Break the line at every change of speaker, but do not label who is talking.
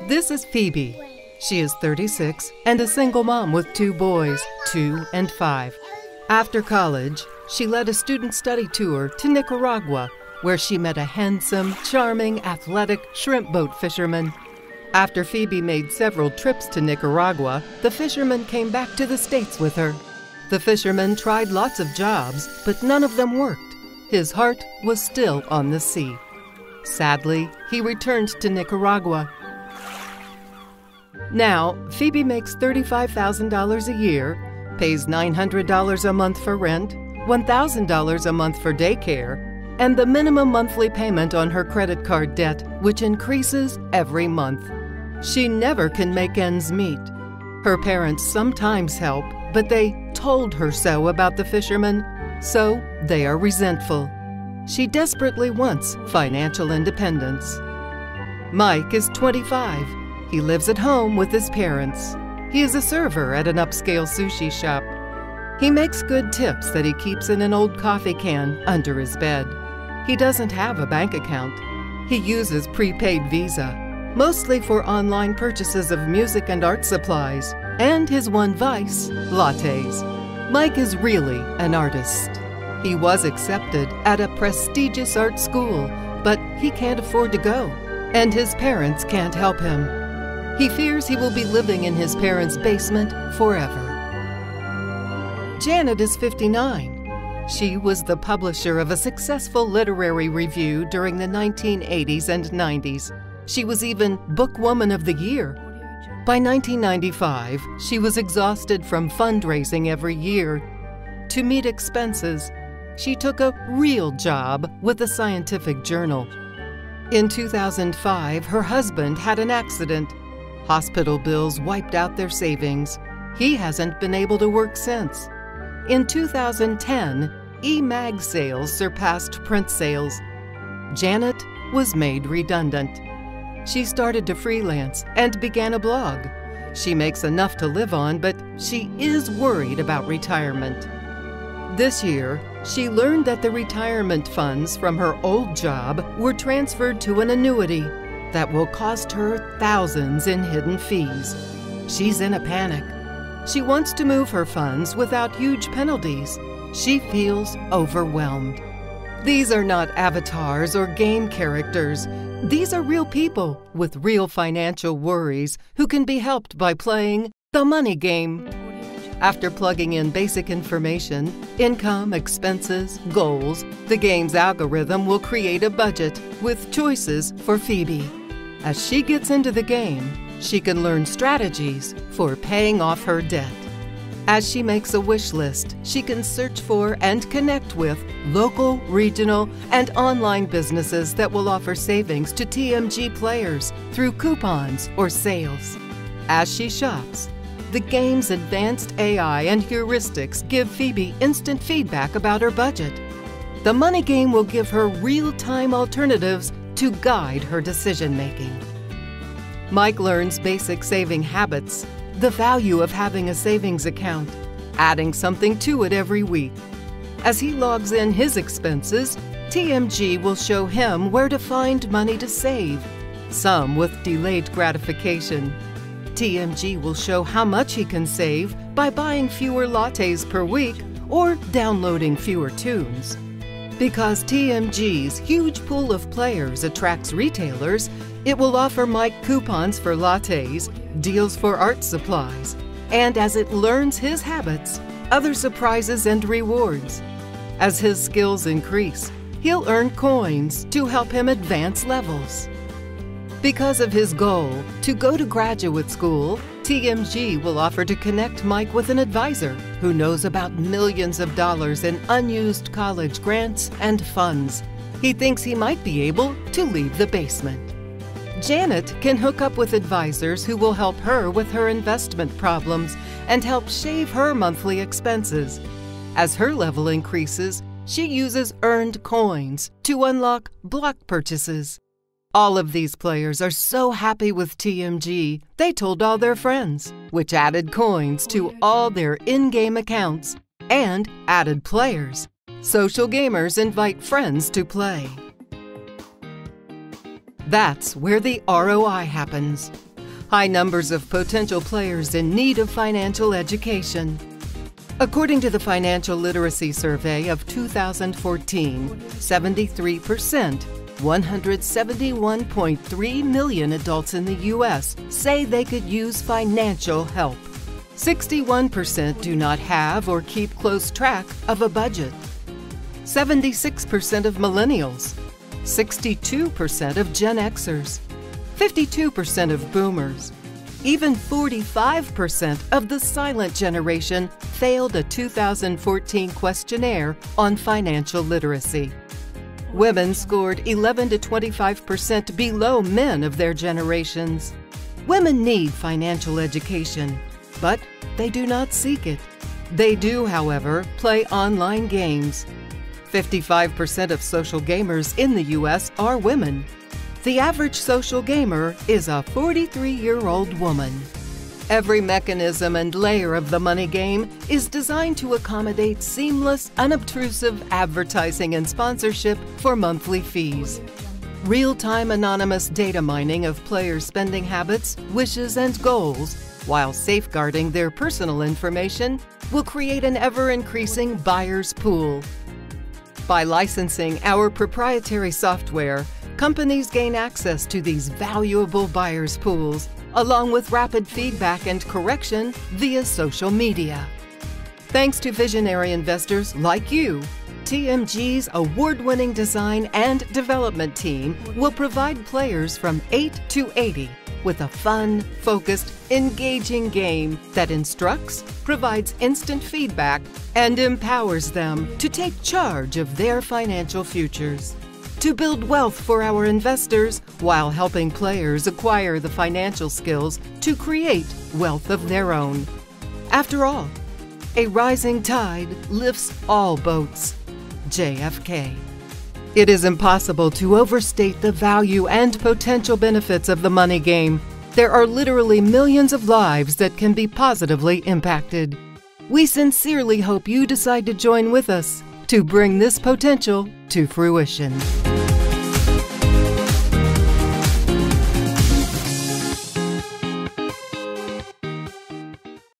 This is Phoebe. She is 36 and a single mom with 2 boys, 2 and 5. After college, she led a student study tour to Nicaragua, where she met a handsome, charming, athletic shrimp boat fisherman. After Phoebe made several trips to Nicaragua, the fisherman came back to the States with her. The fisherman tried lots of jobs, but none of them worked. His heart was still on the sea. Sadly, he returned to Nicaragua. Now, Phoebe makes $35,000 a year, pays $900 a month for rent, $1,000 a month for daycare, and the minimum monthly payment on her credit card debt, which increases every month. She never can make ends meet. Her parents sometimes help, but they told her so about the fisherman, so they are resentful. She desperately wants financial independence. Mike is 25. He lives at home with his parents. He is a server at an upscale sushi shop. He makes good tips that he keeps in an old coffee can under his bed. He doesn't have a bank account. He uses prepaid Visa, mostly for online purchases of music and art supplies, and his one vice, lattes. Mike is really an artist. He was accepted at a prestigious art school, but he can't afford to go, and his parents can't help him. He fears he will be living in his parents' basement forever. Janet is 59. She was the publisher of a successful literary review during the 1980s and 90s. She was even Bookwoman of the Year. By 1995, she was exhausted from fundraising every year. To meet expenses, she took a real job with a scientific journal. In 2005, her husband had an accident. Hospital bills wiped out their savings. He hasn't been able to work since. In 2010, e-mag sales surpassed print sales. Janet was made redundant. She started to freelance and began a blog. She makes enough to live on, but she is worried about retirement. This year, she learned that the retirement funds from her old job were transferred to an annuity that will cost her thousands in hidden fees. She's in a panic. She wants to move her funds without huge penalties. She feels overwhelmed. These are not avatars or game characters. These are real people with real financial worries who can be helped by playing the money game. After plugging in basic information, income, expenses, goals, the game's algorithm will create a budget with choices for Phoebe. As she gets into the game, she can learn strategies for paying off her debt. As she makes a wish list, she can search for and connect with local, regional, and online businesses that will offer savings to TMG players through coupons or sales. As she shops, the game's advanced AI and heuristics give Phoebe instant feedback about her budget. The money game will give her real-time alternatives to guide her decision-making. Mike learns basic saving habits, the value of having a savings account, adding something to it every week. As he logs in his expenses, TMG will show him where to find money to save, some with delayed gratification. TMG will show how much he can save by buying fewer lattes per week or downloading fewer tunes. Because TMG's huge pool of players attracts retailers, it will offer Mike coupons for lattes, deals for art supplies, and as it learns his habits, other surprises and rewards. As his skills increase, he'll earn coins to help him advance levels. Because of his goal to go to graduate school, TMG will offer to connect Mike with an advisor who knows about millions of dollars in unused college grants and funds. He thinks he might be able to leave the basement. Janet can hook up with advisors who will help her with her investment problems and help shave her monthly expenses. As her level increases, she uses earned coins to unlock block purchases. All of these players are so happy with TMG, they told all their friends, which added coins to all their in-game accounts and added players. Social gamers invite friends to play. That's where the ROI happens. High numbers of potential players in need of financial education. According to the Financial Literacy Survey of 2014, 73%, 171.3 million adults in the U.S. say they could use financial help. 61% do not have or keep close track of a budget. 76% of millennials, 62% of Gen Xers, 52% of boomers, even 45% of the silent generation failed a 2014 questionnaire on financial literacy. Women scored 11 to 25% below men of their generations. Women need financial education, but they do not seek it. They do, however, play online games. 55% of social gamers in the U.S. are women. The average social gamer is a 43-year-old woman. Every mechanism and layer of the money game is designed to accommodate seamless, unobtrusive advertising and sponsorship for monthly fees. Real-time anonymous data mining of players' spending habits, wishes, and goals, while safeguarding their personal information, will create an ever-increasing buyer's pool. By licensing our proprietary software, companies gain access to these valuable buyer's pools, along with rapid feedback and correction via social media. Thanks to visionary investors like you, TMG's award-winning design and development team will provide players from 8 to 80 with a fun, focused, engaging game that instructs, provides instant feedback, and empowers them to take charge of their financial futures. To build wealth for our investors while helping players acquire the financial skills to create wealth of their own. After all, a rising tide lifts all boats. JFK. It is impossible to overstate the value and potential benefits of the money game. There are literally millions of lives that can be positively impacted. We sincerely hope you decide to join with us to bring this potential to fruition.